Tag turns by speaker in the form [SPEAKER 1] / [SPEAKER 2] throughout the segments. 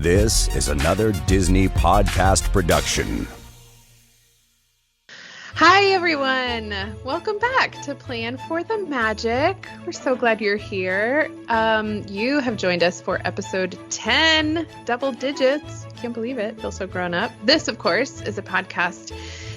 [SPEAKER 1] This is another Disney podcast production.
[SPEAKER 2] Hi, everyone. Welcome back to Plan for the Magic. We're so glad you're here. You have joined us for episode 10, double digits. Can't believe it. Feel so grown up. This, of course, is a podcast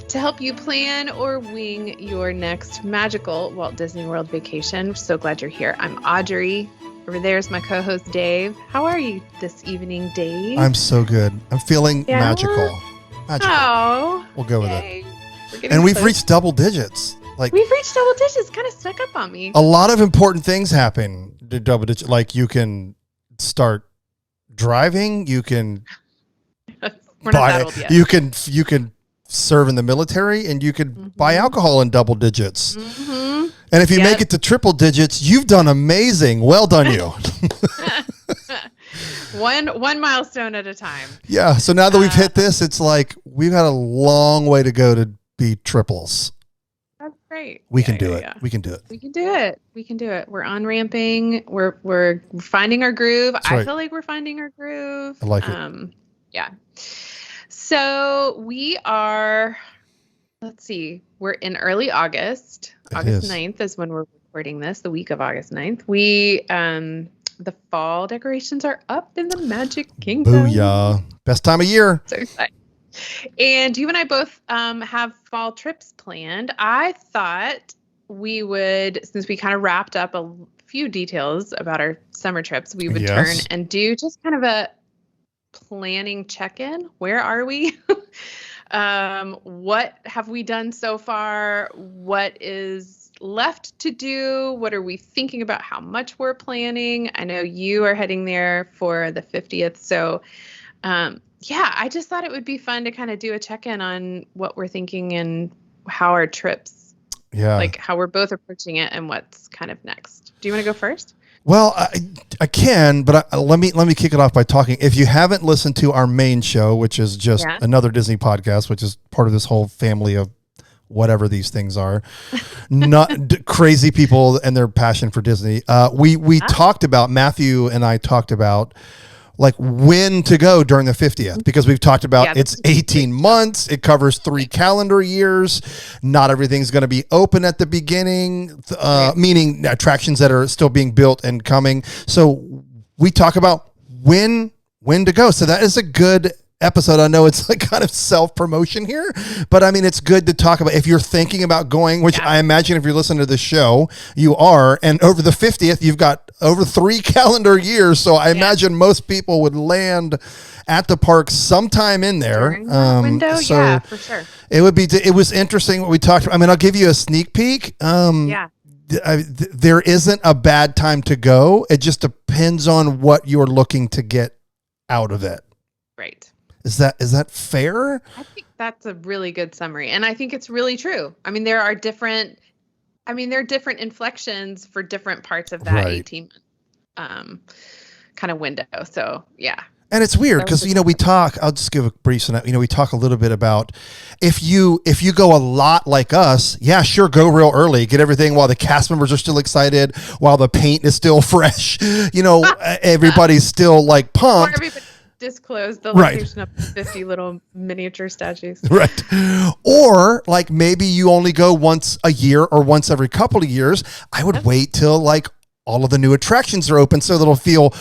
[SPEAKER 2] to help you plan or wing your next magical Walt Disney World vacation. We're so glad you're here. I'm Audrey. Over there's my co-host, Dave. How are you this evening, Dave?
[SPEAKER 3] I'm so good. I'm feeling magical.
[SPEAKER 2] Oh,
[SPEAKER 3] we'll go
[SPEAKER 2] yay.
[SPEAKER 3] with it. And we've reached double digits.
[SPEAKER 2] We've reached double digits. Kind of snuck up on me.
[SPEAKER 3] A lot of important things happen to double digits. Like you can start driving. You can you can serve in the military, and you could buy alcohol in double digits. Mm-hmm. And if you make it to triple digits, you've done amazing. Well done, you.
[SPEAKER 2] One milestone at a time.
[SPEAKER 3] Yeah. So now that we've hit this, it's like we've got a long way to go to be triples.
[SPEAKER 2] That's great.
[SPEAKER 3] We can do it. We can do it.
[SPEAKER 2] We can do it. We can do it. We're on ramping. We're finding our groove.
[SPEAKER 3] That's right.
[SPEAKER 2] I feel like we're finding our groove.
[SPEAKER 3] I like it.
[SPEAKER 2] Yeah. So we are. Let's see. We're in early August. August 9th is when we're recording this, the week of August 9th. The fall decorations are up in the Magic Kingdom.
[SPEAKER 3] Booyah. Best time of year.
[SPEAKER 2] So excited. And you and I both have fall trips planned. I thought we would, since we kind of wrapped up a few details about our summer trips, we would turn and do just kind of a planning check-in. Where are we? What have we done so far? What is left to do? What are we thinking about how much we're planning? I know you are heading there for the 50th. So, I just thought it would be fun to kind of do a check-in on what we're thinking and how our trips, like how we're both approaching it and what's kind of next. Do you want to go first?
[SPEAKER 3] Well, I can, but let me kick it off by talking. If you haven't listened to our main show, which is just another Disney podcast, which is part of this whole family of whatever these things are, not crazy people and their passion for Disney. We talked about, Matthew and I talked about like when to go during the 50th, because we've talked about it's 18 months. It covers 3 calendar years. Not everything's going to be open at the beginning, meaning attractions that are still being built and coming. So we talk about when to go. So that is a good episode. I know it's like kind of self-promotion here, but I mean, it's good to talk about if you're thinking about going, which I imagine if you're listening to this show, you are, and over the 50th, you've got over 3 calendar years. So I imagine most people would land at the park sometime in there.
[SPEAKER 2] During that window, so for sure.
[SPEAKER 3] It was interesting what we talked about. I mean, I'll give you a sneak peek. There isn't a bad time to go. It just depends on what you're looking to get out of it.
[SPEAKER 2] Right.
[SPEAKER 3] Is that fair?
[SPEAKER 2] I think that's a really good summary. And I think it's really true. I mean, there are different inflections for different parts of that 18 kind of window. So, yeah.
[SPEAKER 3] And it's weird because, I'll just give a brief synopsis. We talk a little bit about if you go a lot like us, sure, go real early, get everything while the cast members are still excited, while the paint is still fresh, everybody's still like pumped.
[SPEAKER 2] Disclose the location of 50 little miniature statues.
[SPEAKER 3] Right. Or like maybe you only go once a year or once every couple of years. I would wait till like all of the new attractions are open so that'll feel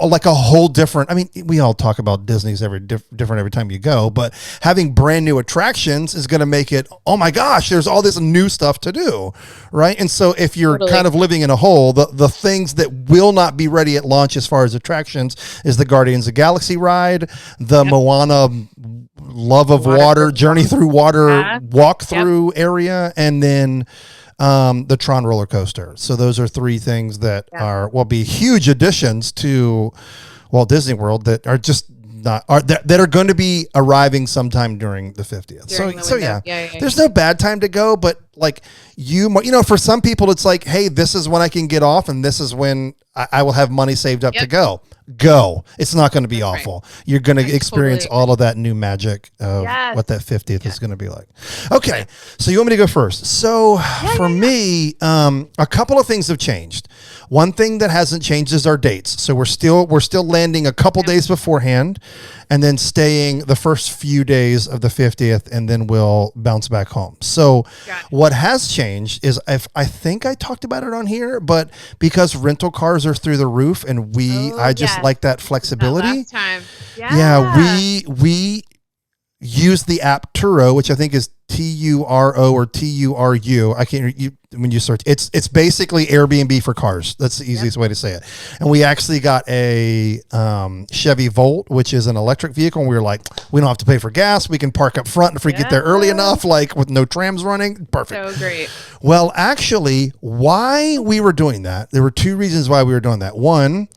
[SPEAKER 3] like a whole different. I mean, we all talk about Disney's different every time you go, but having brand new attractions is going to make it, oh my gosh, there's all this new stuff to do, right? And so if you're kind of living in a hole, the things that will not be ready at launch as far as attractions is the Guardians of the Galaxy ride, the Moana Love of Water, Journey Through Water walk-through area, and then the Tron roller coaster. So those are 3 things that will be huge additions to Walt Disney World that are just that are going to be arriving sometime during the 50th. There's no bad time to go, but like for some people, it's like, hey, this is when I can get off and this is when I will have money saved up to go. It's not going to be awful. You're going to experience all of that new magic of what that 50th is going to be like. Okay. So you want me to go first? So for me, a couple of things have changed. One thing that hasn't changed is our dates. So we're still landing a couple days beforehand and then staying the first few days of the 50th, and then we'll bounce back home. So what has changed is I think I talked about it on here, but because rental cars are through the roof and I just like that flexibility.
[SPEAKER 2] That last time.
[SPEAKER 3] We use the app Turo, which I think is Turo or Turu. I can't. When you search, it's basically Airbnb for cars. That's the easiest way to say it. And we actually got a Chevy Volt, which is an electric vehicle. And we were like, we don't have to pay for gas. We can park up front if we get there early enough, like with no trams running. Perfect.
[SPEAKER 2] So great.
[SPEAKER 3] Well, actually, why we were doing that? There were two reasons why we were doing that. One,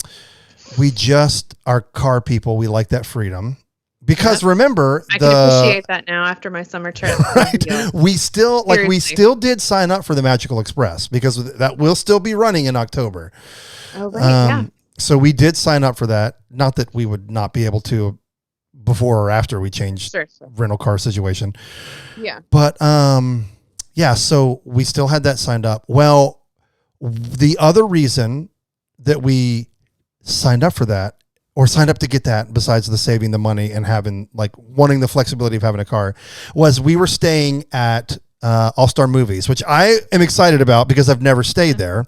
[SPEAKER 3] we just are car people. We like that freedom. Because remember,
[SPEAKER 2] I can appreciate that now after my summer trip.
[SPEAKER 3] Right. We still did sign up for the Magical Express because that will still be running in October.
[SPEAKER 2] Oh, right.
[SPEAKER 3] So we did sign up for that. Not that we would not be able to before or after we changed rental car situation.
[SPEAKER 2] Yeah.
[SPEAKER 3] But so we still had that signed up. Well, the other reason that we signed up for that, or signed up to get that, besides the saving the money and having wanting the flexibility of having a car, was we were staying at All Star Movies, which I am excited about because I've never stayed there.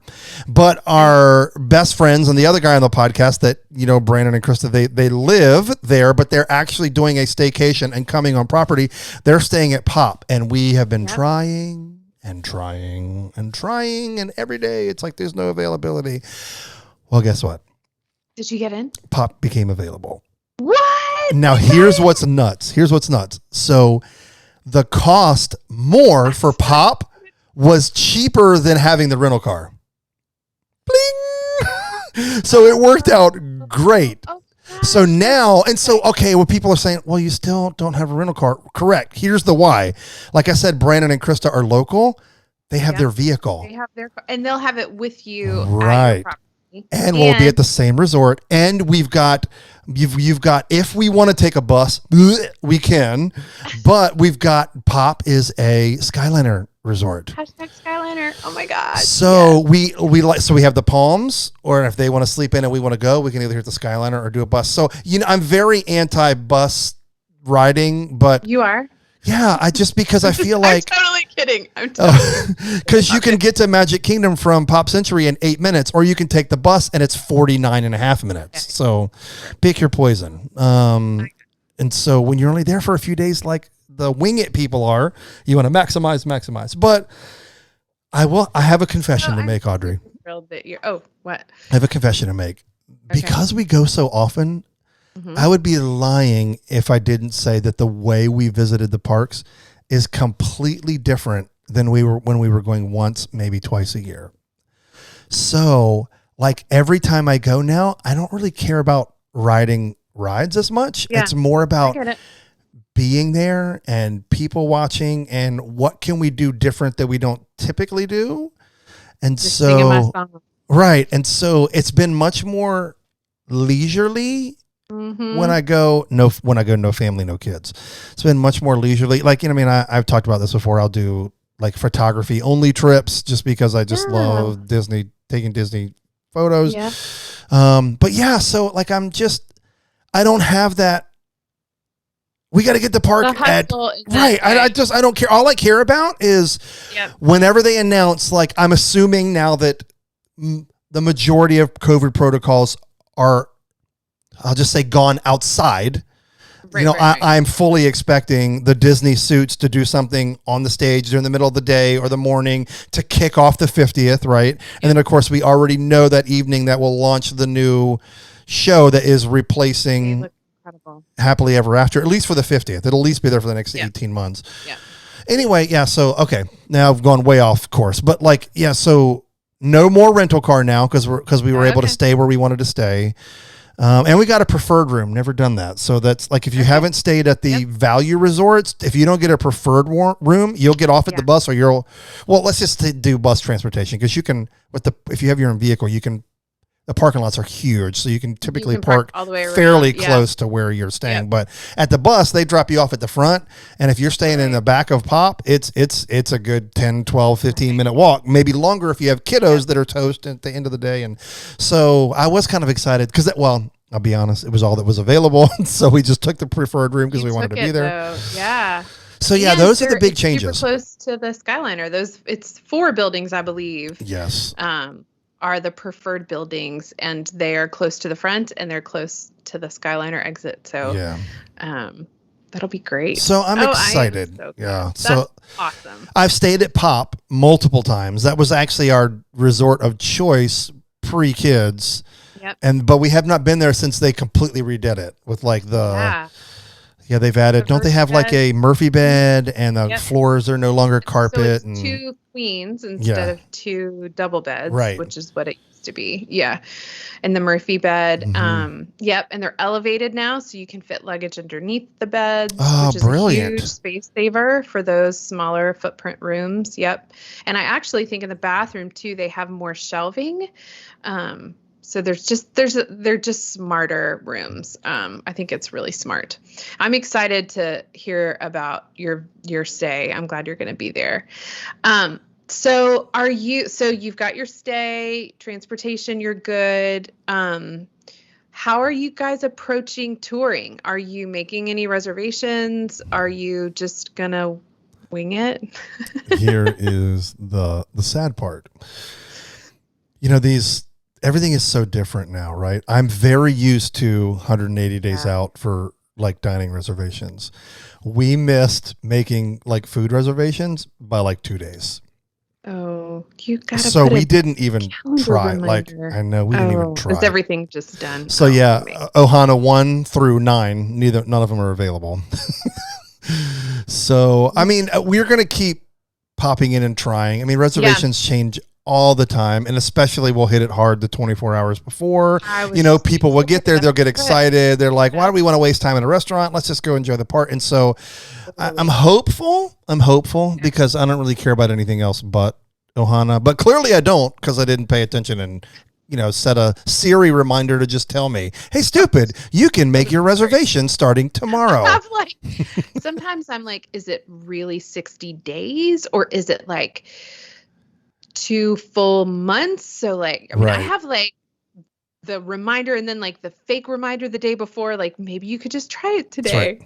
[SPEAKER 3] But our best friends and the other guy on the podcast that, Brandon and Krista, they live there, but they're actually doing a staycation and coming on property. They're staying at Pop, and we have been trying and trying and trying, and every day it's like there's no availability. Well, guess what?
[SPEAKER 2] Did you get in?
[SPEAKER 3] Pop became available.
[SPEAKER 2] What?
[SPEAKER 3] Now, here's what's nuts. So the cost more for Pop was cheaper than having the rental car. Bling! So it worked out great. So now, when people are saying, well, you still don't have a rental car. Correct. Here's the why. Like I said, Brandon and Krista are local. They have their vehicle.
[SPEAKER 2] They have their car, and they'll have it with you.
[SPEAKER 3] Right. And we'll be at the same resort. And you've got, if we want to take a bus, we can, but we've got, Pop is a Skyliner resort.
[SPEAKER 2] Hashtag Skyliner. Oh my God.
[SPEAKER 3] So we have the Palms, or if they want to sleep in and we want to go, we can either hit the Skyliner or do a bus. So, I'm very anti-bus riding, but
[SPEAKER 2] you are?
[SPEAKER 3] Yeah, because I feel like
[SPEAKER 2] I'm totally kidding.
[SPEAKER 3] Because you can get to Magic Kingdom from Pop Century in 8 minutes, or you can take the bus and it's 49 and a half minutes. Okay. So pick your poison. And so when you're only there for a few days, like the wing it people are, you want to maximize. But I have a confession to make, Audrey.
[SPEAKER 2] Thrilled that what?
[SPEAKER 3] I have a confession to make. Okay. Because we go so often, I would be lying if I didn't say that the way we visited the parks is completely different than when we were going once, maybe twice a year. So, every time I go now, I don't really care about riding rides as much. Yeah, it's more about being there and people watching and what can we do different that we don't typically do. And just right. And so it's been much more leisurely. When I go no family, no kids. It's been much more leisurely. I've talked about this before. I'll do photography only trips just because I just love Disney, taking Disney photos. Yeah. So I don't have that. We got to get the park at right. I don't care. All I care about is whenever they announce, I'm assuming now that the majority of COVID protocols are, I'll just say, gone outside. Right, I'm fully expecting the Disney suits to do something on the stage during the middle of the day or the morning to kick off the 50th, right? And then, of course, we already know that evening that will launch the new show that is replacing Happily Ever After, at least for the 50th. It'll at least be there for the next 18 months. Yeah. Anyway, so, okay. Now I've gone way off course. But, so no more rental car now because we were able to stay where we wanted to stay. And we got a preferred room. Never done that. So that's like if you haven't stayed at the value resorts, if you don't get a preferred room, you'll get off at the bus, or let's just do bus transportation, because you can if you have your own vehicle, you can. The parking lots are huge, so you can typically park
[SPEAKER 2] all the way
[SPEAKER 3] fairly close to where you're staying. Yep. But at the bus, they drop you off at the front. And if you're staying in the back of Pop, it's a good 10, 12, 15-minute walk, maybe longer if you have kiddos that are toast at the end of the day. And so I was kind of excited because, I'll be honest, it was all that was available. So we just took the preferred room because we wanted to be there.
[SPEAKER 2] Though. Yeah.
[SPEAKER 3] So those are the big changes.
[SPEAKER 2] Super close to the Skyliner. It's 4 buildings, I believe.
[SPEAKER 3] Yes.
[SPEAKER 2] Are the preferred buildings, and they are close to the front and they're close to the Skyliner exit. So that'll be great.
[SPEAKER 3] So I'm excited.
[SPEAKER 2] That's awesome.
[SPEAKER 3] I've stayed at Pop multiple times. That was actually our resort of choice pre-kids.
[SPEAKER 2] Yep.
[SPEAKER 3] But we have not been there since they completely redid it with like they've added, don't they have like a Murphy bed, and the floors are no longer carpet?
[SPEAKER 2] So it's 2 queens instead of 2 double beds, which is what it used to be. Yeah. And the Murphy bed. And they're elevated now, so you can fit luggage underneath the beds, which is
[SPEAKER 3] brilliant.
[SPEAKER 2] a huge space saver for those smaller footprint rooms. Yep. And I actually think in the bathroom too, they have more shelving. So they're just smarter rooms. I think it's really smart. I'm excited to hear about your stay. I'm glad you're going to be there. So you've got your stay, transportation, you're good. How are you guys approaching touring? Are you making any reservations? Are you just going to wing it?
[SPEAKER 3] Here is the sad part. Everything is so different now, right? I'm very used to 180 days out for like dining reservations. We missed making like food reservations by like 2 days.
[SPEAKER 2] Oh, you got to.
[SPEAKER 3] So we didn't even try.
[SPEAKER 2] Reminder.
[SPEAKER 3] Like, I know we didn't even try.
[SPEAKER 2] Is everything just done?
[SPEAKER 3] So Ohana 1 through 9, none of them are available. So, I mean, we're going to keep popping in and trying. I mean, reservations change all the time, and especially we'll hit it hard the 24 hours before. People will get there, they'll get excited. They're like, why do we want to waste time in a restaurant? Let's just go enjoy the park. And so I'm hopeful because I don't really care about anything else but Ohana. But clearly I don't, because I didn't pay attention and set a Siri reminder to just tell me, hey, stupid, you can make your reservation starting tomorrow.
[SPEAKER 2] Sometimes I'm like, is it really 60 days or is it like 2 full months? So I have like the reminder and then like the fake reminder the day before, like maybe you could just try it today. Right.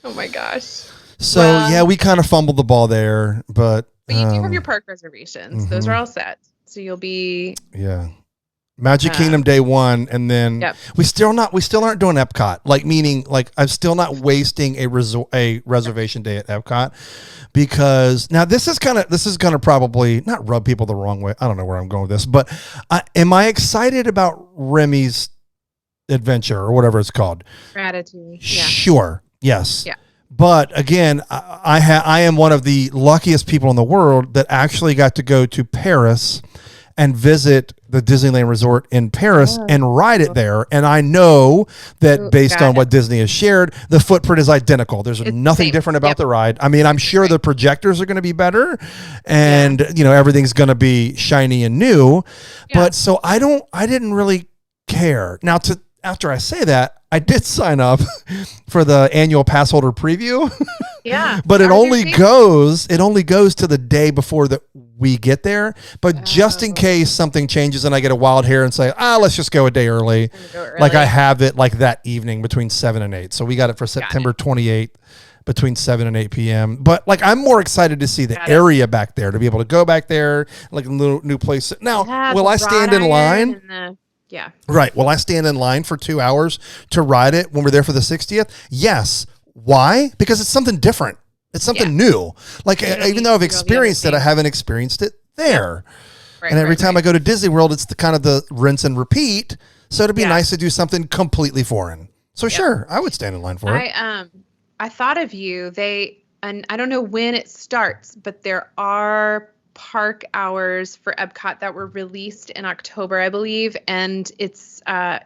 [SPEAKER 2] Oh my gosh.
[SPEAKER 3] So we kind of fumbled the ball there, but
[SPEAKER 2] you do have your park reservations. Mm-hmm. Those are all set. So you'll be
[SPEAKER 3] Magic Kingdom day 1, and then we still aren't doing Epcot. Meaning I'm still not wasting a reservation day at Epcot, because now this is gonna probably not rub people the wrong way. I don't know where I'm going with this, but am I excited about Remy's Adventure or whatever it's called?
[SPEAKER 2] Ratatouille. Yeah.
[SPEAKER 3] Sure. Yes.
[SPEAKER 2] Yeah.
[SPEAKER 3] But again, I am one of the luckiest people in the world that actually got to go to Paris and visit the Disneyland Resort in Paris and ride it there. And I know that based on what Disney has shared, the footprint is identical. There's nothing different about the ride. I mean, I'm sure the projectors are going to be better and, everything's going to be shiny and new. Yeah. But so I didn't really care. Now, after I say that, I did sign up for the annual pass holder preview.
[SPEAKER 2] Yeah.
[SPEAKER 3] But it only goes to the day before that we get there. But just in case something changes and I get a wild hair and say, let's just go a day early. Like I have it like that evening between 7 and 8. So we got it for September 28th between 7 and 8 p.m. But I'm more excited to see the area back there, to be able to go back there, like a little new place. Now, will I stand in line?
[SPEAKER 2] Yeah.
[SPEAKER 3] Right. Will I stand in line for 2 hours to ride it when we're there for the 60th? Yes. Why? Because it's something different. It's something new. Even though I've experienced it, I haven't experienced it there. Right, and every time I go to Disney World, it's the rinse and repeat. So it'd be nice to do something completely foreign. So sure, I would stand in line for it.
[SPEAKER 2] I thought of you. And I don't know when it starts, but there are park hours for EPCOT that were released in October, I believe, and it's 10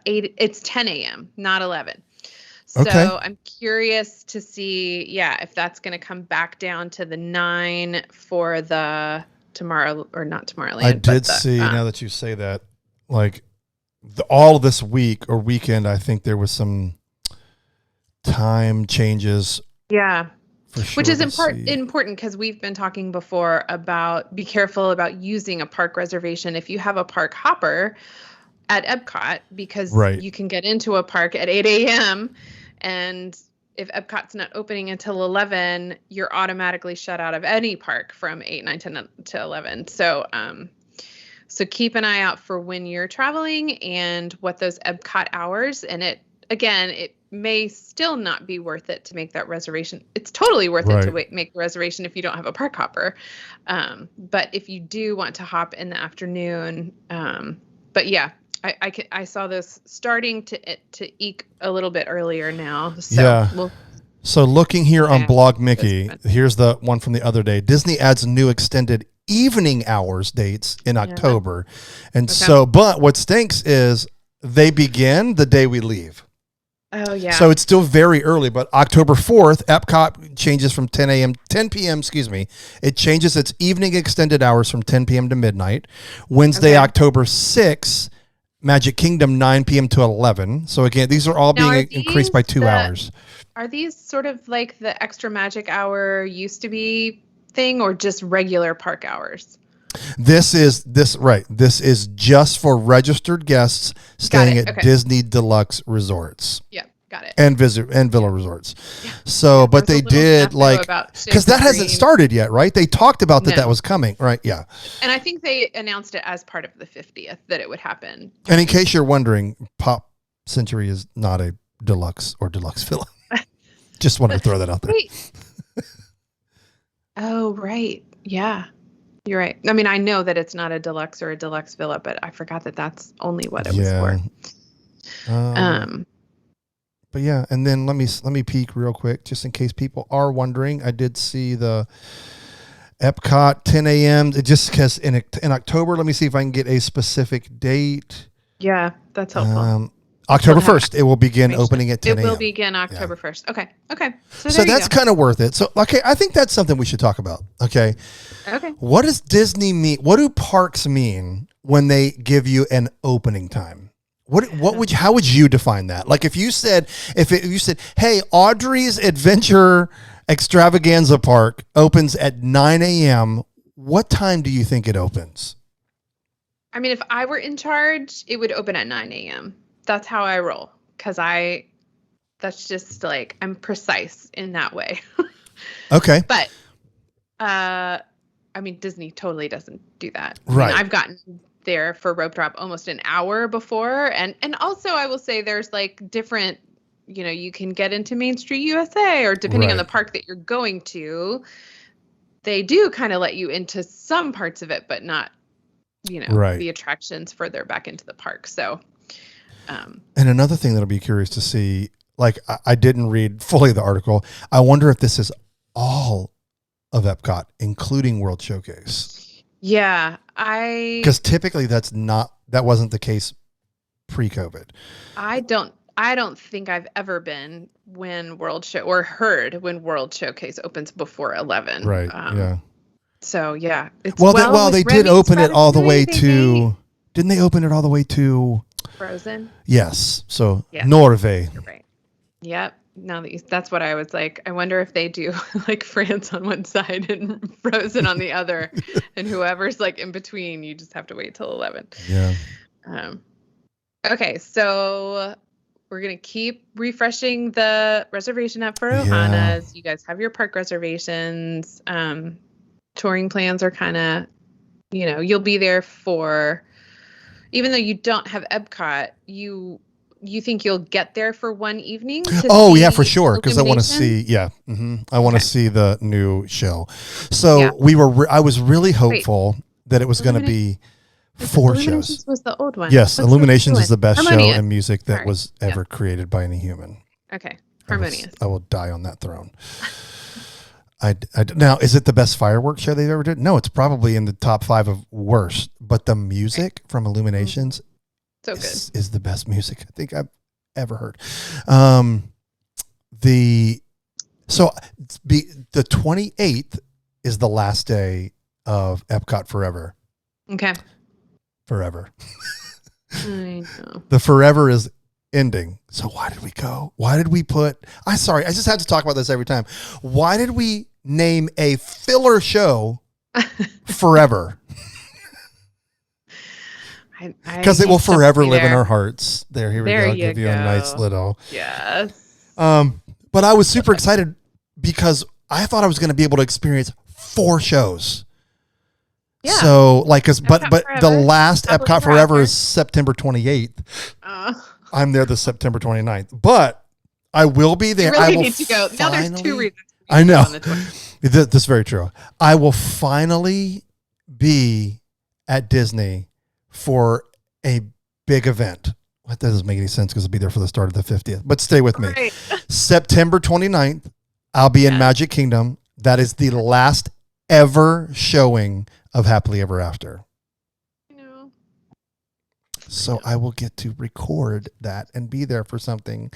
[SPEAKER 2] a.m., not 11. So
[SPEAKER 3] Okay.
[SPEAKER 2] I'm curious to see, if that's going to come back down to the 9 for the tomorrow, or not Tomorrowland.
[SPEAKER 3] I did see, now that you say that, like all this week or weekend, I think there was some time changes.
[SPEAKER 2] Yeah.
[SPEAKER 3] For sure,
[SPEAKER 2] which is important because we've been talking before about be careful about using a park reservation if you have a park hopper at EPCOT, because you can get into a park at 8 a.m. and if EPCOT's not opening until 11, you're automatically shut out of any park from 8, 9, 10 to 11. So keep an eye out for when you're traveling and what those EPCOT hours, and it may still not be worth it to make that reservation. It's totally worth it to make the reservation if you don't have a park hopper. But if you do want to hop in the afternoon, I saw this starting to eke a little bit earlier now. So
[SPEAKER 3] so looking here on Blog Mickey, here's the one from the other day. Disney adds new extended evening hours dates in October. And but what stinks is they begin the day we leave.
[SPEAKER 2] Oh, yeah.
[SPEAKER 3] So it's still very early, but October 4th, EPCOT changes from 10 p.m., It changes its evening extended hours from 10 p.m. to midnight. Wednesday, October 6th, Magic Kingdom, 9 p.m. to 11. So again, these are all being increased by 2 hours.
[SPEAKER 2] Are these sort of like the extra magic hour used to be thing, or just regular park hours?
[SPEAKER 3] This is just for registered guests staying at Disney Deluxe Resorts.
[SPEAKER 2] Yeah, got it.
[SPEAKER 3] And Villa Resorts. Yeah. So, but they did because that hasn't started yet, right? They talked about that was coming, right? Yeah.
[SPEAKER 2] And I think they announced it as part of the 50th that it would happen.
[SPEAKER 3] And in case you're wondering, Pop Century is not a deluxe or deluxe villa. Just wanted to throw that out there.
[SPEAKER 2] Wait. Oh, right. Yeah. You're right. I mean, I know that it's not a deluxe or a deluxe villa, but I forgot that that's only what it was for.
[SPEAKER 3] But yeah, and then let me peek real quick, just in case people are wondering. I did see the EPCOT 10 a.m. It just because in October. Let me see if I can get a specific date.
[SPEAKER 2] Yeah, that's helpful.
[SPEAKER 3] October 1st, it will begin opening at 10 a.m.
[SPEAKER 2] It will begin October 1st. Okay.
[SPEAKER 3] So that's kind of worth it. So, I think that's something we should talk about. Okay. What does Disney mean? What do parks mean when they give you an opening time? How would you define that? Like if you said, hey, Audrey's Adventure Extravaganza Park opens at 9 a.m., what time do you think it opens?
[SPEAKER 2] I mean, if I were in charge, it would open at 9 a.m. That's how I roll, because that's just like, I'm precise in that way.
[SPEAKER 3] Okay.
[SPEAKER 2] But, I mean, Disney totally doesn't do that.
[SPEAKER 3] Right.
[SPEAKER 2] I mean, I've gotten there for rope drop almost an hour before. And also I will say there's like different, you can get into Main Street USA, or depending on the park that you're going to, they do kind of let you into some parts of it, but not, the attractions further back into the park. So,
[SPEAKER 3] and another thing that'll be curious to see, like I didn't read fully the article. I wonder if this is all of EPCOT, including World Showcase.
[SPEAKER 2] Yeah,
[SPEAKER 3] because typically that wasn't the case pre-COVID.
[SPEAKER 2] I don't think I've ever been when heard when World Showcase opens before 11.
[SPEAKER 3] Right. Yeah.
[SPEAKER 2] So yeah, it's
[SPEAKER 3] they did open it all the way to. Didn't they open it all the way to
[SPEAKER 2] Frozen?
[SPEAKER 3] Yes. So Norway.
[SPEAKER 2] You're right. Yep. Now that's what I was like. I wonder if they do like France on one side and Frozen on the other, and whoever's like in between, you just have to wait till 11.
[SPEAKER 3] Yeah.
[SPEAKER 2] Okay, so we're gonna keep refreshing the reservation app for Ohana's. You guys have your park reservations. Touring plans are kind of, you'll be there for. Even though you don't have EPCOT, you think you'll get there for one evening?
[SPEAKER 3] For sure. Because I want to see, I want to see the new show. So I was really hopeful that it was going to be 4 shows.
[SPEAKER 2] Illuminations was the old one.
[SPEAKER 3] Yes, Illuminations is the best show in music that was ever created by any human.
[SPEAKER 2] Okay, Harmonious.
[SPEAKER 3] I will die on that throne. Now, is it the best fireworks show they've ever did? No, it's probably in the top 5 of worst. But the music from Illuminations
[SPEAKER 2] so good.
[SPEAKER 3] is the best music I think I've ever heard. The 28th is the last day of EPCOT Forever.
[SPEAKER 2] Okay.
[SPEAKER 3] Forever.
[SPEAKER 2] I know.
[SPEAKER 3] The Forever is ending. So why did we go? Why did we put? I just have to talk about this every time. Why did we name a filler show Forever? Because it will forever live in our hearts. Here we go. I'll give you a nice little.
[SPEAKER 2] Yes.
[SPEAKER 3] But I was super excited because I thought I was going to be able to experience 4 shows.
[SPEAKER 2] Yeah.
[SPEAKER 3] So but the last Epcot Forever is September 28th. I'm there the September 29th, but I will be there.
[SPEAKER 2] You really
[SPEAKER 3] I will
[SPEAKER 2] need to go. Now there's 2 reasons.
[SPEAKER 3] I know. That's very true. I will finally be at Disney for a big event. That doesn't make any sense because I'll be there for the start of the 50th. But stay with me. Right. September 29th, I'll be in Magic Kingdom. That is the last ever showing of Happily Ever After. So I will get to record that and be there for something.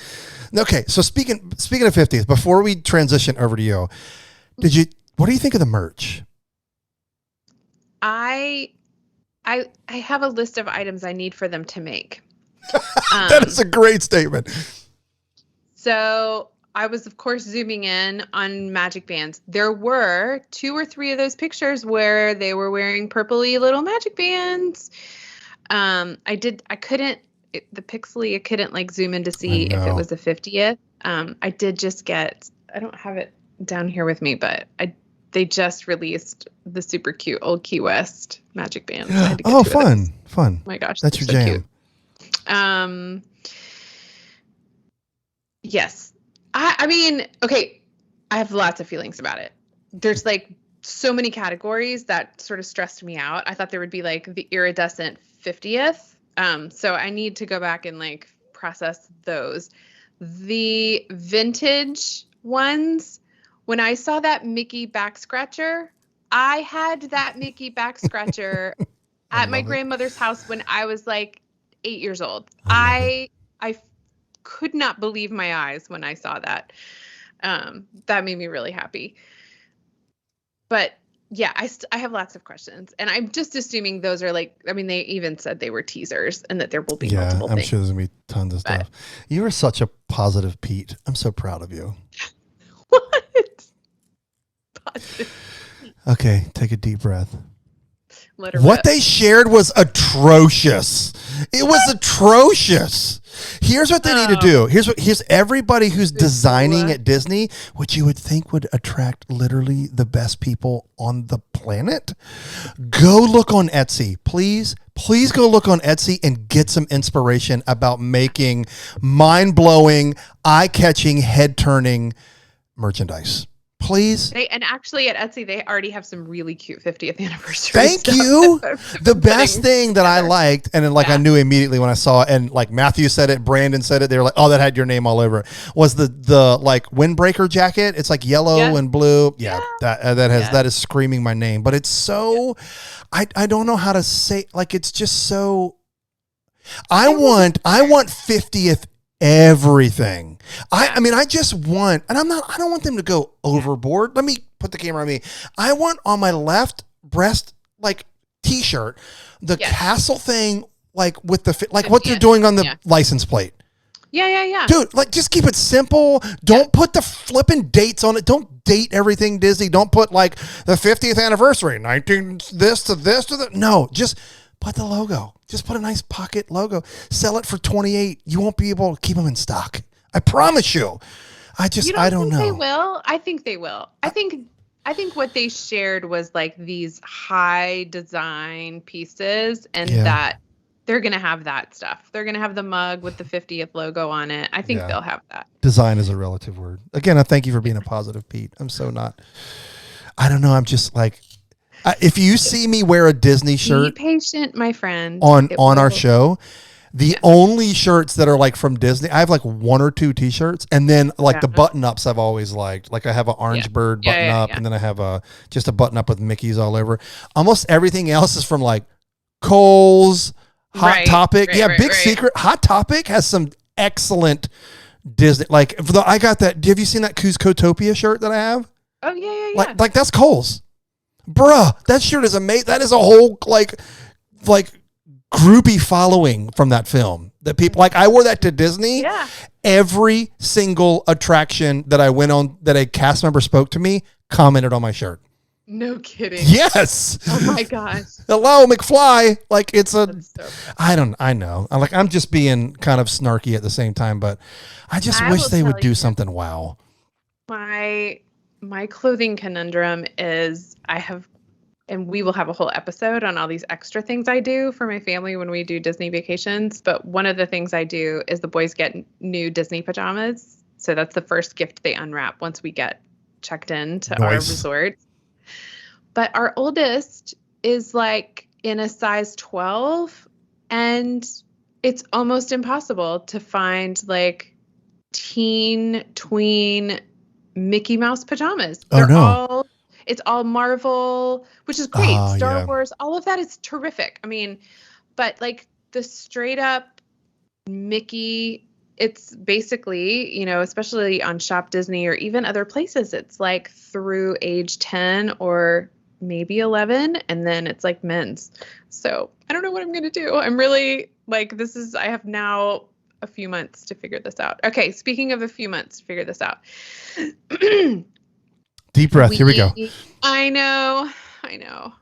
[SPEAKER 3] Okay, so speaking of 50th, before we transition over to you, what do you think of the merch?
[SPEAKER 2] I have a list of items I need for them to make.
[SPEAKER 3] That is a great statement.
[SPEAKER 2] So I was, of course, zooming in on magic bands. There were 2 or 3 of those pictures where they were wearing purpley little magic bands. I couldn't like zoom in to see if it was the 50th. I did just get, I don't have it down here with me, but they just released the super cute old Key West magic bands.
[SPEAKER 3] Oh, fun. Oh
[SPEAKER 2] my gosh.
[SPEAKER 3] That's your jam.
[SPEAKER 2] Cute. Yes. I mean, okay. I have lots of feelings about it. There's like so many categories that sort of stressed me out. I thought there would be like the iridescent 50th. So I need to go back and like process those. The vintage ones, when I saw that Mickey back scratcher, I had that Mickey back scratcher at my grandmother's house when I was like 8 years old. I could not believe my eyes when I saw that. That made me really happy. But yeah, I have lots of questions, and I'm just assuming those are like, I mean, they even said they were teasers and that there will be multiple things.
[SPEAKER 3] I'm sure there's gonna be tons of stuff. You are such a positive Pete. I'm so proud of you.
[SPEAKER 2] What? Positive.
[SPEAKER 3] Okay, take a deep breath.
[SPEAKER 2] What
[SPEAKER 3] they shared was atrocious. It was atrocious. Here's what they need to do. Here's everybody who's designing at Disney, which you would think would attract literally the best people on the planet. Go look on Etsy. Please go look on Etsy and get some inspiration about making mind-blowing, eye-catching, head-turning merchandise. Please.
[SPEAKER 2] And actually at Etsy, they already have some really cute 50th anniversary
[SPEAKER 3] Thank
[SPEAKER 2] stuff.
[SPEAKER 3] you. The best thing that I liked, and then I knew immediately when I saw it, and like Matthew said it, Brandon said it, they were like, oh, that had your name all over it, was the like windbreaker jacket. It's like yellow and blue. Yeah. That is screaming my name, but it's so, I don't know how to say, like, it's just so, I want 50th everything. I mean, I just want, and I don't want them to go overboard. Let me put the camera on me. I want on my left breast, like, t-shirt, the castle thing, like with the, like what they're doing on the license plate.
[SPEAKER 2] Yeah.
[SPEAKER 3] Dude, like, just keep it simple. Don't put the flipping dates on it. Don't date everything Disney. Don't put like the 50th anniversary, 19 this to this to that. No, just put the logo. Just put a nice pocket logo. Sell it for $28. You won't be able to keep them in stock. I promise you. I don't know.
[SPEAKER 2] They will. I think they will. I think what they shared was like these high design pieces, and that they're going to have that stuff. They're going to have the mug with the 50th logo on it. I think they'll have that.
[SPEAKER 3] Design is a relative word. Again, I thank you for being a positive Pete. I'm so not. I don't know. I'm just like, if you see me wear a Disney shirt,
[SPEAKER 2] be patient, my friend,
[SPEAKER 3] on our show, The only shirts that are like from Disney, I have like one or two t-shirts, and then like the button-ups I've always liked. Like I have an orange bird button-up, and then I have just a button-up with Mickey's all over. Almost everything else is from like Kohl's, Hot Topic. Big Secret. Hot Topic has some excellent Disney. Like I got that. Have you seen that Cuscotopia shirt that I have?
[SPEAKER 2] Oh yeah.
[SPEAKER 3] Like that's Kohl's. Bruh, that shirt is amazing. That is a whole like groupie following from that film. That people like. I wore that to Disney.
[SPEAKER 2] Yeah.
[SPEAKER 3] Every single attraction that I went on that a cast member spoke to me commented on my shirt.
[SPEAKER 2] No kidding.
[SPEAKER 3] Yes.
[SPEAKER 2] Oh my gosh.
[SPEAKER 3] Hello, McFly. Like it's a.
[SPEAKER 2] So
[SPEAKER 3] I know. I'm just being kind of snarky at the same time, but I just wish they would do something. Wow.
[SPEAKER 2] My clothing conundrum is and we will have a whole episode on all these extra things I do for my family when we do Disney vacations. But one of the things I do is the boys get new Disney pajamas. So that's the first gift they unwrap once we get checked in to our resort. But our oldest is like in a size 12, and it's almost impossible to find like tween Mickey Mouse pajamas. It's all Marvel, which is great. Star Wars, all of that is terrific. I mean, but like the straight up Mickey, it's basically, especially on Shop Disney or even other places, it's like through age 10 or maybe 11, and then it's like men's. So I don't know what I'm going to do. I'm really like, I have now a few months to figure this out. Okay. Speaking of a few months to figure this out.
[SPEAKER 3] Deep breath. Here we go.
[SPEAKER 2] I know.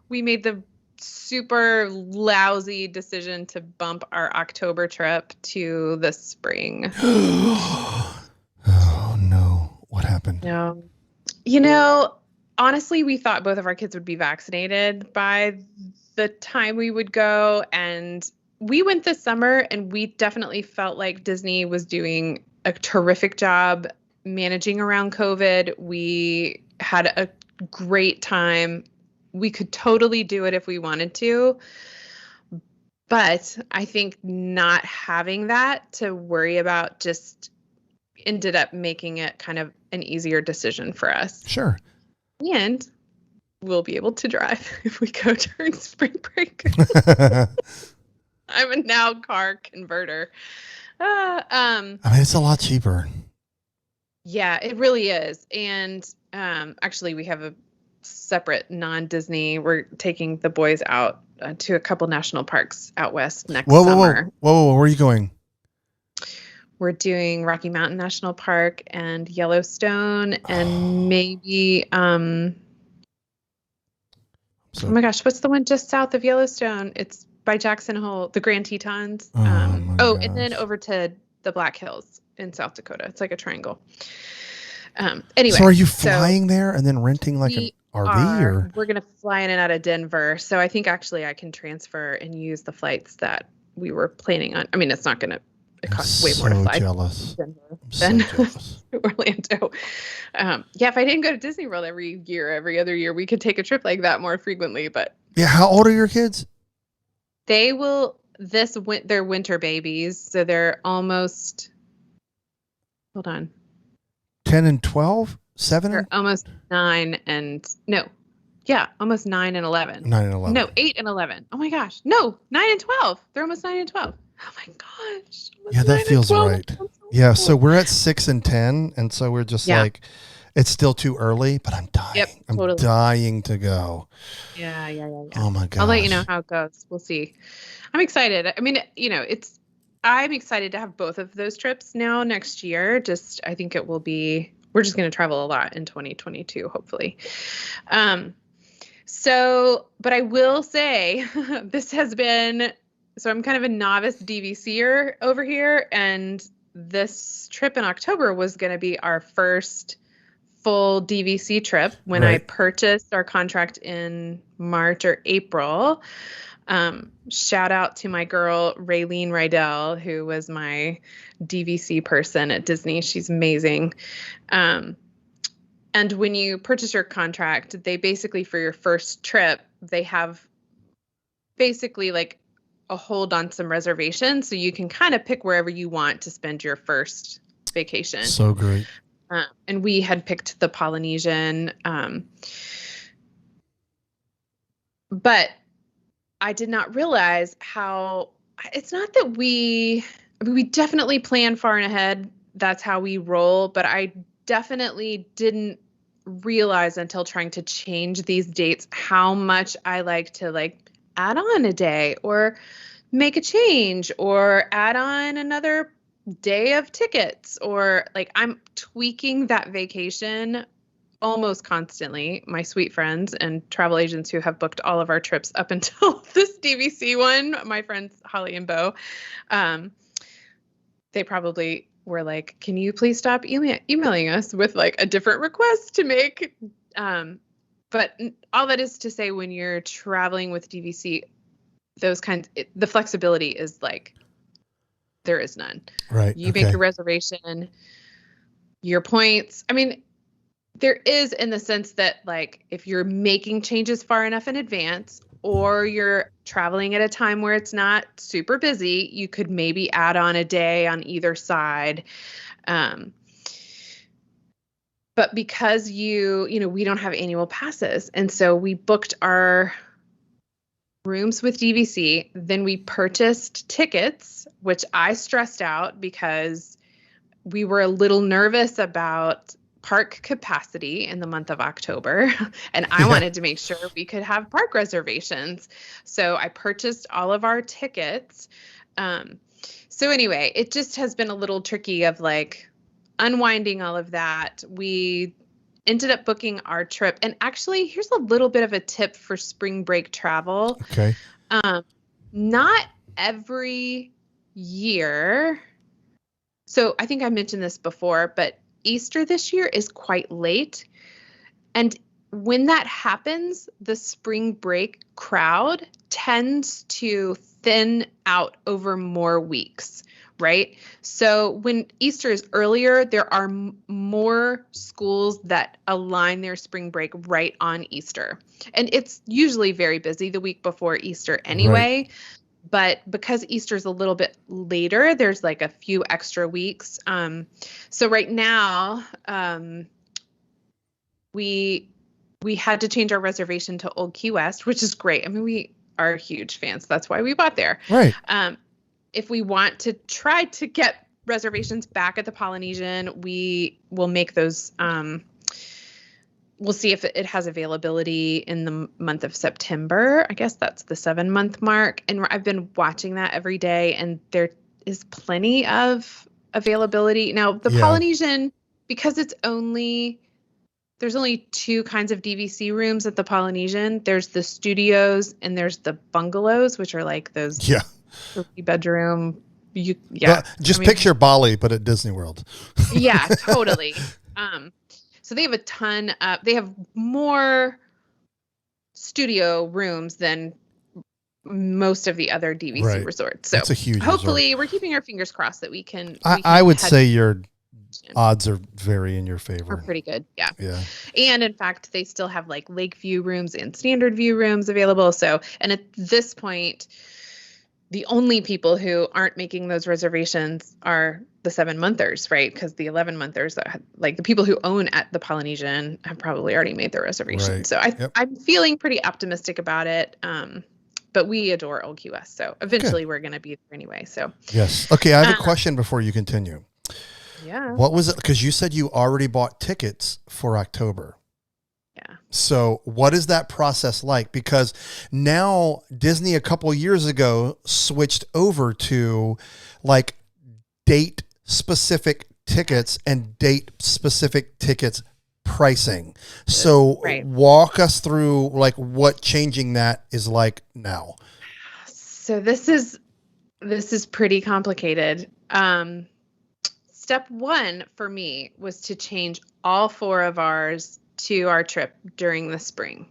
[SPEAKER 2] We made the super lousy decision to bump our October trip to the spring.
[SPEAKER 3] Oh no. What happened?
[SPEAKER 2] No. Honestly, we thought both of our kids would be vaccinated by the time we would go. And we went this summer, and we definitely felt like Disney was doing a terrific job managing around COVID. We had a great time. We could totally do it if we wanted to. But I think not having that to worry about just ended up making it kind of an easier decision for us.
[SPEAKER 3] Sure.
[SPEAKER 2] And we'll be able to drive if we go during spring break. I'm a now car converter.
[SPEAKER 3] I mean, it's a lot cheaper.
[SPEAKER 2] Yeah, it really is. And actually, we have a separate non-Disney. We're taking the boys out to a couple national parks out west next summer.
[SPEAKER 3] Whoa, where are you going?
[SPEAKER 2] We're doing Rocky Mountain National Park and Yellowstone and maybe, oh my gosh, what's the one just south of Yellowstone? It's by Jackson Hole, the Grand Tetons. And then over to the Black Hills in South Dakota. It's like a triangle. Anyway.
[SPEAKER 3] So are you flying there and then renting like an RV or?
[SPEAKER 2] We're going to fly in and out of Denver. So I think actually I can transfer and use the flights that we were planning on. I mean, it's not going to, it costs way more to fly
[SPEAKER 3] jealous.
[SPEAKER 2] to Denver than Orlando. If I didn't go to Disney World every other year, we could take a trip like that more frequently. But
[SPEAKER 3] yeah, how old are your kids?
[SPEAKER 2] They will they're winter babies, so they're almost. Hold on.
[SPEAKER 3] 10 and 12, 7.
[SPEAKER 2] They're almost 9 and almost 9 and 11.
[SPEAKER 3] 9 and 11.
[SPEAKER 2] No, 8 and 11. Oh my gosh, no, 9 and 12. They're almost 9 and 12. Oh my gosh.
[SPEAKER 3] Yeah, that feels right. Yeah, so we're at 6 and 10, and so we're just like, it's still too early, but I'm dying.
[SPEAKER 2] Yep, totally.
[SPEAKER 3] I'm dying to go.
[SPEAKER 2] Yeah.
[SPEAKER 3] Oh my gosh.
[SPEAKER 2] I'll let you know how it goes. We'll see. I'm excited. I mean, I'm excited to have both of those trips now next year. I think it will be, we're just going to travel a lot in 2022, hopefully. But I will say this has been, so I'm kind of a novice DVCer over here. And this trip in October was going to be our first full DVC trip when I purchased our contract in March or April. Shout out to my girl, Raylene Rydell, who was my DVC person at Disney. She's amazing. And when you purchase your contract, they basically, for your first trip, they have basically like a hold on some reservations so you can kind of pick wherever you want to spend your first vacation.
[SPEAKER 3] So great.
[SPEAKER 2] And we had picked the Polynesian. But I did not realize how it's not that we definitely plan far and ahead. That's how we roll. But I definitely didn't realize until trying to change these dates how much I like to add on a day or make a change or add on another day of tickets, or I'm tweaking that vacation almost constantly. My sweet friends and travel agents who have booked all of our trips up until this DVC one, my friends Holly and Bo, they probably were like, can you please stop emailing us with a different request to make? But all that is to say, when you're traveling with DVC, the flexibility is there is none.
[SPEAKER 3] Right.
[SPEAKER 2] You make your reservation, your points. I mean, there is, in the sense that if you're making changes far enough in advance, or you're traveling at a time where it's not super busy, you could maybe add on a day on either side. But because we don't have annual passes. And so we booked our rooms with DVC, then we purchased tickets, which I stressed out because we were a little nervous about park capacity in the month of October. And I wanted to make sure we could have park reservations. So I purchased all of our tickets. So anyway, it just has been a little tricky of unwinding all of that. We ended up booking our trip. And actually, here's a little bit of a tip for spring break travel.
[SPEAKER 3] Okay.
[SPEAKER 2] Not every year. So I think I mentioned this before, but Easter this year is quite late. And when that happens, the spring break crowd tends to thin out over more weeks, right? So when Easter is earlier, there are more schools that align their spring break right on Easter. And it's usually very busy the week before Easter anyway. Right. But because Easter's a little bit later, there's a few extra weeks. So right now, we had to change our reservation to Old Key West, which is great. I mean, we are huge fans. That's why we bought there.
[SPEAKER 3] Right.
[SPEAKER 2] If we want to try to get reservations back at the Polynesian, we will make those. We'll see if it has availability in the month of September. I guess that's the 7-month mark. And I've been watching that every day, and there is plenty of availability. Now, the Polynesian, because there's only 2 kinds of DVC rooms at the Polynesian. There's the studios and there's the bungalows, which are those 3-bedroom.
[SPEAKER 3] Picture Bali, but at Disney World.
[SPEAKER 2] Yeah, totally. So they have a ton they have more studio rooms than most of the other DVC resorts. So
[SPEAKER 3] it's a huge
[SPEAKER 2] hopefully
[SPEAKER 3] resort.
[SPEAKER 2] We're keeping our fingers crossed that we can.
[SPEAKER 3] I would say your odds are very in your favor.
[SPEAKER 2] We're pretty good. Yeah.
[SPEAKER 3] Yeah.
[SPEAKER 2] And in fact, they still have lake view rooms and standard view rooms available. So, and at this point, the only people who aren't making those reservations are the 7-monthers, right? Because the 11-monthers, the people who own at the Polynesian, have probably already made their reservation. Right. So I'm feeling pretty optimistic about it. But we adore Old Key West, so eventually we're going to be there anyway. So
[SPEAKER 3] yes. Okay, I have a question before you continue.
[SPEAKER 2] Yeah.
[SPEAKER 3] What was it? Because you said you already bought tickets for October.
[SPEAKER 2] Yeah.
[SPEAKER 3] So what is that process like? Because now Disney a couple of years ago switched over to date specific tickets and date specific tickets pricing. So walk us through what changing that is like now.
[SPEAKER 2] So this is pretty complicated. Step 1 for me was to change all 4 of ours to our trip during the spring.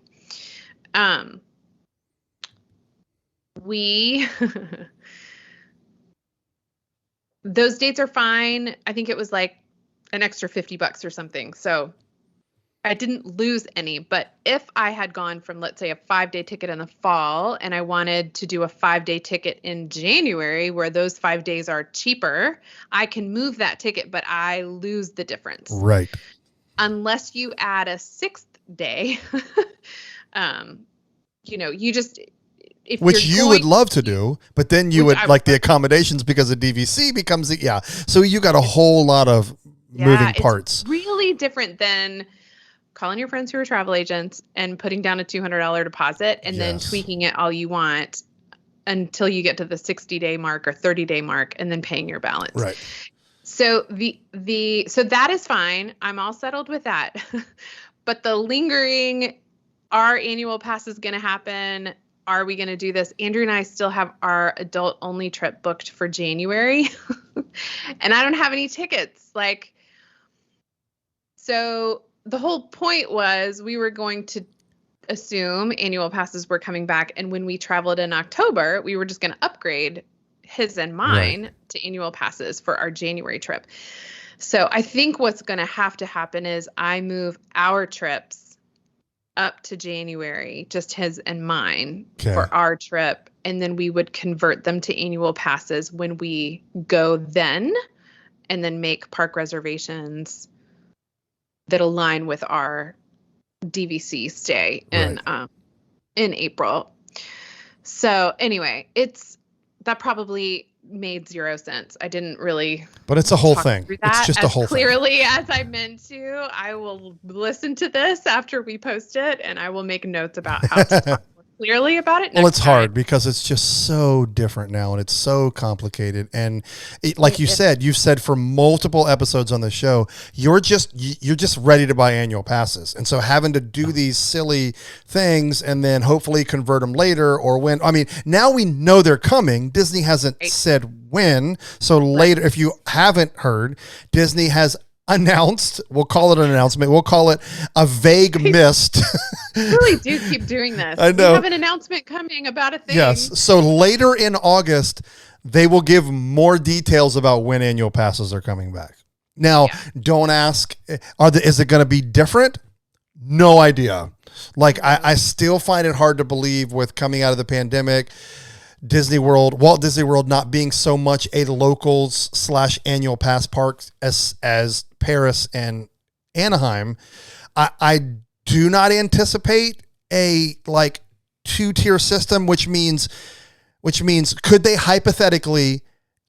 [SPEAKER 2] Those dates are fine. I think it was an extra $50 or something. So I didn't lose any, but if I had gone from, let's say, a 5-day ticket in the fall and I wanted to do a 5-day ticket in January where those 5 days are cheaper, I can move that ticket, but I lose the difference.
[SPEAKER 3] Right.
[SPEAKER 2] Unless you add a 6th day, you just,
[SPEAKER 3] which you would love to do, but then you would like the accommodations because of DVC becomes so you got a whole lot of moving parts.
[SPEAKER 2] It's really different than calling your friends who are travel agents and putting down a $200 deposit and then tweaking it all you want until you get to the 60-day mark or 30-day mark and then paying your balance.
[SPEAKER 3] Right.
[SPEAKER 2] So so that is fine. I'm all settled with that. But the lingering, our annual pass is going to happen. Are we going to do this? Andrew and I still have our adult only trip booked for January and I don't have any tickets. So the whole point was we were going to assume annual passes were coming back. And when we traveled in October, we were just going to upgrade his and mine to annual passes for our January trip. So I think what's going to happen is I move our trips up to January, just his and mine for our trip. And then we would convert them to annual passes when we go then, and then make park reservations that align with our DVC stay in April. So anyway, that probably made 0 sense. I didn't really.
[SPEAKER 3] But it's a whole thing. It's just a whole thing.
[SPEAKER 2] Clearly as I meant to. I will listen to this after we post it, and I will make notes about how to talk more clearly about it.
[SPEAKER 3] Well, it's hard because it's just so different now, and it's so complicated. And you've said for multiple episodes on the show, you're just ready to buy annual passes, and so having to do these silly things and then hopefully convert them later or when. I mean, now we know they're coming. Disney hasn't said when, so later. If you haven't heard, Disney has announced, we'll call it an announcement, we'll call it a vague mist.
[SPEAKER 2] Really do keep doing this.
[SPEAKER 3] I know.
[SPEAKER 2] We have an announcement coming about a thing.
[SPEAKER 3] Yes. So later in August, they will give more details about when annual passes are coming back. Now, don't ask, is it going to be different? No idea. I still find it hard to believe with coming out of the pandemic, Walt Disney World not being so much a locals / annual pass park as Paris and Anaheim. I do not anticipate a 2-tier system, which means could they hypothetically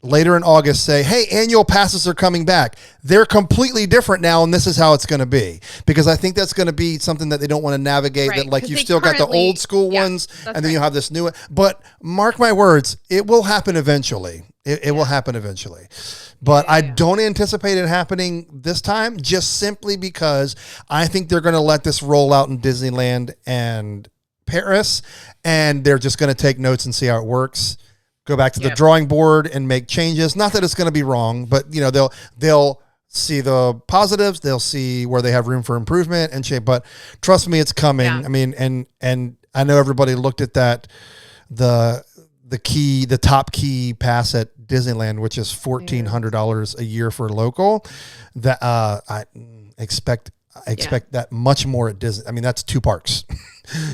[SPEAKER 3] later in August say, hey, annual passes are coming back. They're completely different now, and this is how it's going to be. Because I think that's going to be something that they don't want to navigate, that you've still got the old school ones, and then you have this new one. But mark my words, it will happen eventually. It will happen eventually. But I don't anticipate it happening this time, just simply because I think they're going to let this roll out in Disneyland and Paris, and they're just going to take notes and see how it works. Go back to the drawing board and make changes. Not that it's going to be wrong, but they'll see the positives. They'll see where they have room for improvement and shape. But trust me, it's coming. Yeah. I mean, and I know everybody looked at that the top key pass at Disneyland, which is $1,400 a year for local. That I expect that much more at Disney. I mean, that's 2 parks.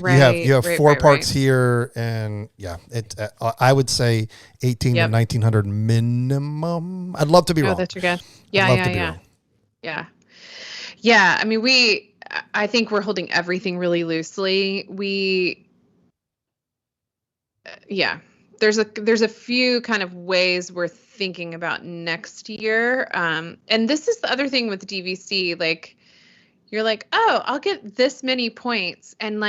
[SPEAKER 3] You have 4 parks here, and I would say 1,800 to 1,900 minimum. I'd love to be wrong.
[SPEAKER 2] That's good. Yeah. I mean, I think we're holding everything really loosely. There's a few kind of ways we're thinking about next year. And this is the other thing with DVC, you're like, oh, I'll get this many points. And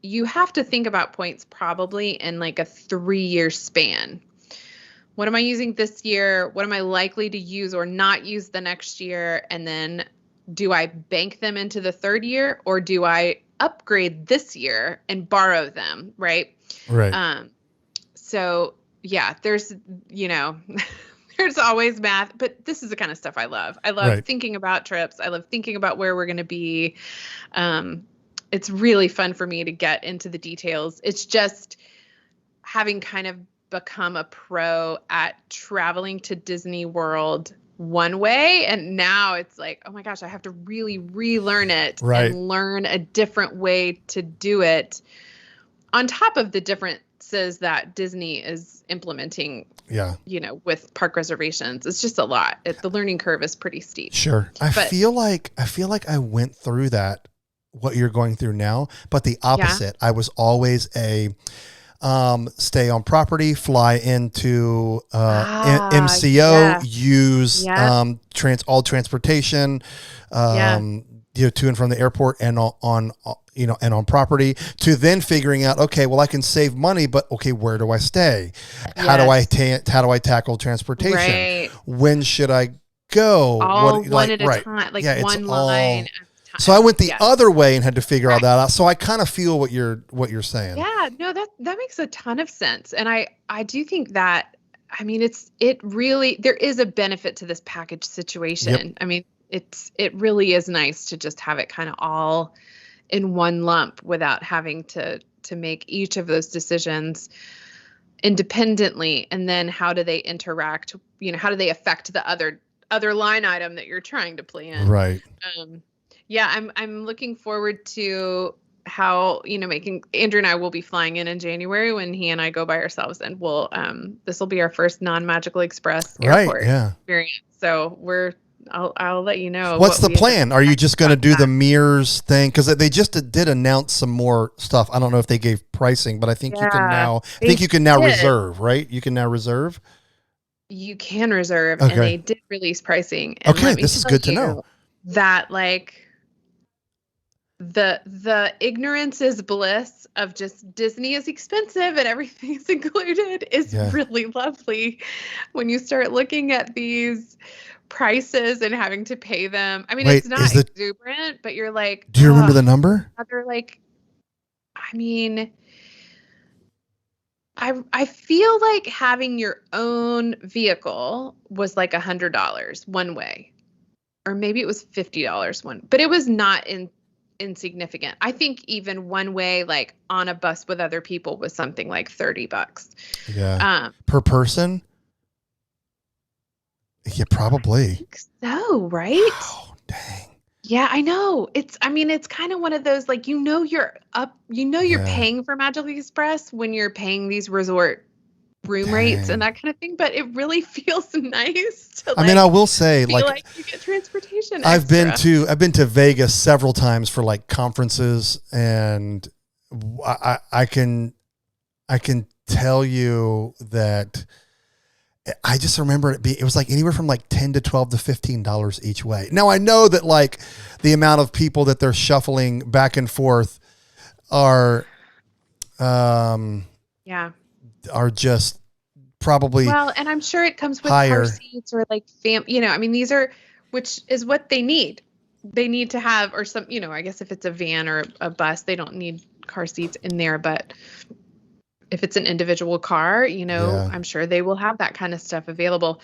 [SPEAKER 2] you have to think about points probably in a 3-year span. What am I using this year? What am I likely to use or not use the next year? And then do I bank them into the 3rd year, or do I upgrade this year and borrow them? Right.
[SPEAKER 3] Right.
[SPEAKER 2] So there's, there's always math, but this is the kind of stuff I love. I love thinking about trips. I love thinking about where we're going to be. It's really fun for me to get into the details. It's just having kind of become a pro at traveling to Disney World one way. And now it's like, oh my gosh, I have to really relearn it
[SPEAKER 3] Right.
[SPEAKER 2] and learn a different way to do it on top of the differences that Disney is implementing, with park reservations. It's just a lot. The learning curve is pretty steep.
[SPEAKER 3] Sure. I feel like I went through that, what you're going through now, but the opposite. I was always a stay on property, fly into MCO, use all transportation, to and from the airport and on property, to then figuring out, okay, well, I can save money, but okay, where do I stay? How do I tackle transportation?
[SPEAKER 2] Right.
[SPEAKER 3] When should I go?
[SPEAKER 2] All one at a time, one line.
[SPEAKER 3] So I went the other way and had to figure all that out. So I kind of feel what you're saying.
[SPEAKER 2] Yeah, no, that makes a ton of sense. And I do think that, I mean, there is a benefit to this package situation. Yep. I mean, it really is nice to just have it kind of all in one lump without having to make each of those decisions independently. And then how do they interact? How do they affect the other line item that you're trying to plan?
[SPEAKER 3] Right.
[SPEAKER 2] I'm looking forward to how, Andrew and I will be flying in January when he and I go by ourselves, and this will be our first non-Magical Express airport experience. So I'll let you know.
[SPEAKER 3] What's the plan? Are you just going to do the mirrors thing? Because they just did announce some more stuff. I don't know if they gave pricing, but I think you can now reserve, right? You can now reserve.
[SPEAKER 2] You can reserve, and they did release pricing. And
[SPEAKER 3] okay, this is good to know.
[SPEAKER 2] That the ignorance is bliss of just Disney is expensive and everything is included is really lovely when you start looking at these prices and having to pay them. I mean, it's not exuberant, but you're like,
[SPEAKER 3] do you remember the number?
[SPEAKER 2] They're like, I mean, I feel like having your own vehicle was like $100 one way, or maybe it was $50 one, but it was not insignificant. I think even one way, like on a bus with other people, was something like $30.
[SPEAKER 3] Yeah. Per person? Yeah, probably.
[SPEAKER 2] I think so, right?
[SPEAKER 3] Oh, dang.
[SPEAKER 2] Yeah, I know. It's kind of one of those, like, you're paying for Magical Express when you're paying these resort room rates and that kind of thing, but it really feels nice to,
[SPEAKER 3] I mean, I will say,
[SPEAKER 2] like you get transportation
[SPEAKER 3] I've been to Vegas several times for like conferences, and I can tell you that I just remember it was like anywhere from like $10 to $12 to $15 each way. Now I know that like the amount of people that they're shuffling back and forth are just probably
[SPEAKER 2] and I'm sure it comes with
[SPEAKER 3] higher
[SPEAKER 2] car seats or like I mean, these are, which is what they need. They need to have, or some, I guess if it's a van or a bus, they don't need car seats in there, but if it's an individual car, I'm sure they will have that kind of stuff available.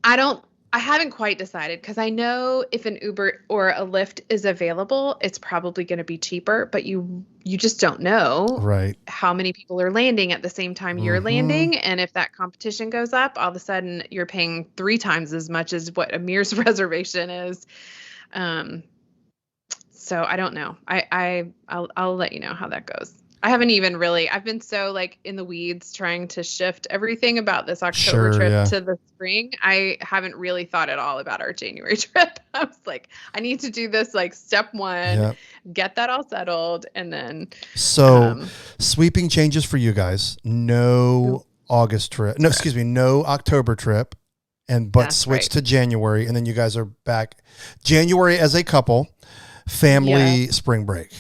[SPEAKER 2] I haven't quite decided, because I know if an Uber or a Lyft is available, it's probably going to be cheaper, but you just don't know how many people are landing at the same time you're landing. And if that competition goes up, all of a sudden you're paying 3 times as much as what a Mears reservation is. So I don't know. I'll let you know how that goes. I haven't even really, I've been so like in the weeds trying to shift everything about this October trip to the spring. I haven't really thought at all about our January trip. I was like, I need to do this like step 1, get that all settled. And then.
[SPEAKER 3] So sweeping changes for you guys. No August trip. No, excuse me. No October trip. But switch to January. And then you guys are back January as a couple, family spring break.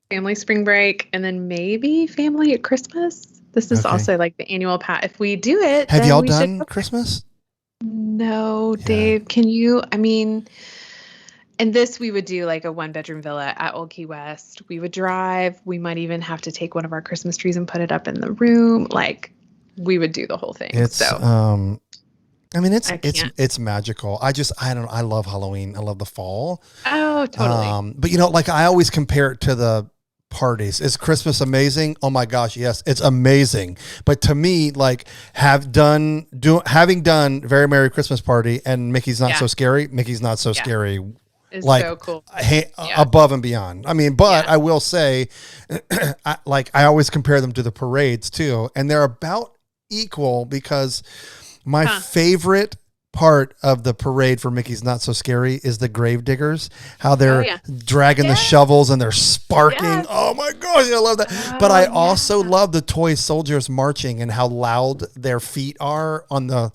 [SPEAKER 2] Family spring break, and then maybe family at Christmas. This is also like the annual If we do it,
[SPEAKER 3] have y'all done Christmas?
[SPEAKER 2] No, Dave. Can you? I mean, and this we would do like a 1-bedroom villa at Old Key West. We would drive. We might even have to take one of our Christmas trees and put it up in the room. Like, we would do the whole thing.
[SPEAKER 3] I mean, it's magical. I love Halloween. I love the fall.
[SPEAKER 2] Oh, totally.
[SPEAKER 3] But like I always compare it to parties. Is Christmas amazing? Oh my gosh, yes, it's amazing. But to me, like having done Very Merry Christmas Party and Mickey's Not So Scary, Mickey's Not So Scary.
[SPEAKER 2] It's
[SPEAKER 3] like
[SPEAKER 2] so cool.
[SPEAKER 3] Above and beyond. I mean, but I will say, I always compare them to the parades too, and they're about equal because my favorite part of the parade for Mickey's Not So Scary is the grave diggers, how they're dragging the shovels and they're sparking. Yes. Oh my gosh, I love that. But I also love the toy soldiers marching and how loud their feet are on the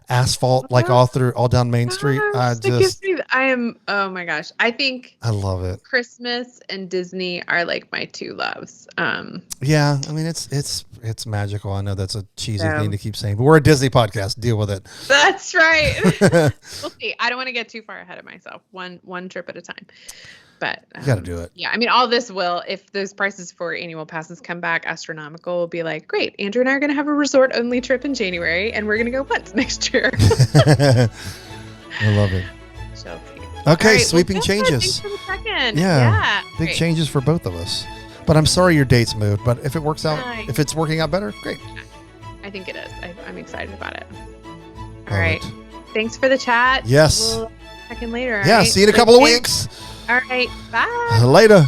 [SPEAKER 3] asphalt, like all down Main Street.
[SPEAKER 2] Oh my gosh. I think
[SPEAKER 3] I love it.
[SPEAKER 2] Christmas and Disney are like my two loves.
[SPEAKER 3] Yeah, I mean it's magical. I know that's a cheesy thing to keep saying, but we're a Disney podcast. Deal with it.
[SPEAKER 2] That's right. We'll see. I don't want to get too far ahead of myself. One trip at a time. But
[SPEAKER 3] you got to do it.
[SPEAKER 2] Yeah, I mean, all this will, if those prices for annual passes come back astronomical, will be like, great, Andrew and I are going to have a resort-only trip in January, and we're going to go once next year.
[SPEAKER 3] I love it.
[SPEAKER 2] So cute.
[SPEAKER 3] Okay, sweeping changes.
[SPEAKER 2] Thanks for the second.
[SPEAKER 3] Yeah, big changes for both of us. But I'm sorry your dates moved. But if it works out, if it's working out better, great.
[SPEAKER 2] I think it is. I'm excited about it. All right. Thanks for the chat.
[SPEAKER 3] Yes.
[SPEAKER 2] We'll check in later.
[SPEAKER 3] Yeah.
[SPEAKER 2] Right?
[SPEAKER 3] See you in a couple of weeks.
[SPEAKER 2] All right. Bye.
[SPEAKER 3] Later.